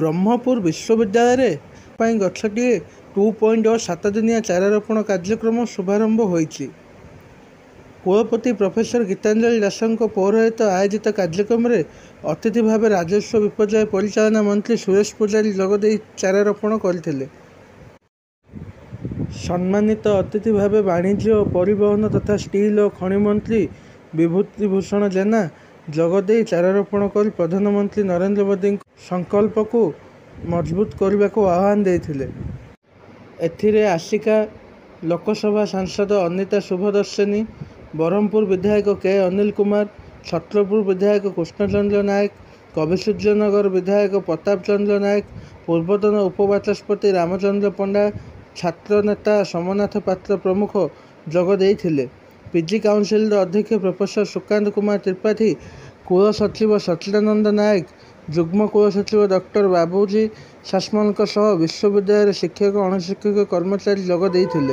ବ୍ରହ୍ମପୁର ବିଶ୍ୱବିଦ୍ୟାଳୟରେ ପାଇଁ ଗଛଟିଏ 2.0 7 ଦିନିଆ ଚାରାରୋପଣ କାର୍ଯ୍ୟକ୍ରମ ଶୁଭାରମ୍ଭ ହୋଇଛି। କୁଳପତି ପ୍ରଫେସର ଗୀତାଞ୍ଜଳି ଦାସଙ୍କ ପୌରୋହିତ୍ୟ ଆୟୋଜିତ କାର୍ଯ୍ୟକ୍ରମରେ ଅତିଥି ଭାବେ ରାଜସ୍ୱ ବିପର୍ଯ୍ୟୟ ପରିଚାଳନା ମନ୍ତ୍ରୀ ସୁରେଶ ପୂଜାରୀ ଯୋଗଦେଇ ଚାରାରୋପଣ କରିଥିଲେ। ସମ୍ମାନିତ ଅତିଥି ଭାବେ ବାଣିଜ୍ୟ ଓ ପରିବହନ ତଥା ଷ୍ଟିଲ ଓ ଖଣି ମନ୍ତ୍ରୀ ବିଭୂତିଭୂଷଣ ଜେନା ଯୋଗଦେଇ ଚାରାରୋପଣ କରି ପ୍ରଧାନମନ୍ତ୍ରୀ ନରେନ୍ଦ୍ର ମୋଦିଙ୍କ ସଂକଳ୍ପକୁ ମଜବୁତ କରିବାକୁ ଆହ୍ୱାନ ଦେଇଥିଲେ। ଏଥିରେ ଆସିକା ଲୋକସଭା ସାଂସଦ ଅନିତା ଶୁଭଦର୍ଶିନୀ, ବରହମପୁର ବିଧାୟକ କେ ଅନିଲ କୁମାର, ଛତ୍ରପୁର ବିଧାୟକ କୃଷ୍ଣଚନ୍ଦ୍ର ନାୟକ, କବିସୂର୍ଯ୍ୟନଗର ବିଧାୟକ ପ୍ରତାପ ଚନ୍ଦ୍ର ନାୟକ, ପୂର୍ବତନ ଉପବାଚସ୍ପତି ରାମଚନ୍ଦ୍ର ପଣ୍ଡା, ଛାତ୍ର ନେତା ସୋମନାଥ ପାତ୍ର ପ୍ରମୁଖ ଯୋଗ ଦେଇଥିଲେ। ପିଜି କାଉନସିଲର ଅଧ୍ୟକ୍ଷ ପ୍ରଫେସର ସୁକାନ୍ତ କୁମାର ତ୍ରିପାଠୀ, କୁଳସଚିବ ସଚ୍ଚିଦାନନ୍ଦ ନାୟକ, ଯୁଗ୍ମ କୁଳସଚିବ ଡକ୍ଟର ବାବୁଜୀ ସାସମଲଙ୍କ ସହ ବିଶ୍ୱବିଦ୍ୟାଳୟର ଶିକ୍ଷକ ଅଣଶିକ୍ଷକ କର୍ମଚାରୀ ଯୋଗ ଦେଇଥିଲେ।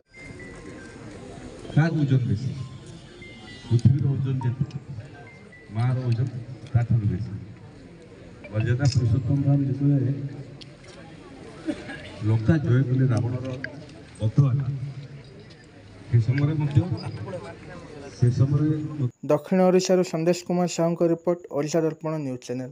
ଲଙ୍କା ଜୟ କଲେ ରାବଣର ବଧ ହେଲା। ସେ ସମୟରେ ଦକ୍ଷିଣ ଓଡ଼ିଶାରୁ ସନ୍ଦେଶ କୁମାର ସାହୁଙ୍କ ରିପୋର୍ଟ, ଓଡ଼ିଶା ଦର୍ପଣ ନ୍ୟୁଜ୍ ଚ୍ୟାନେଲ।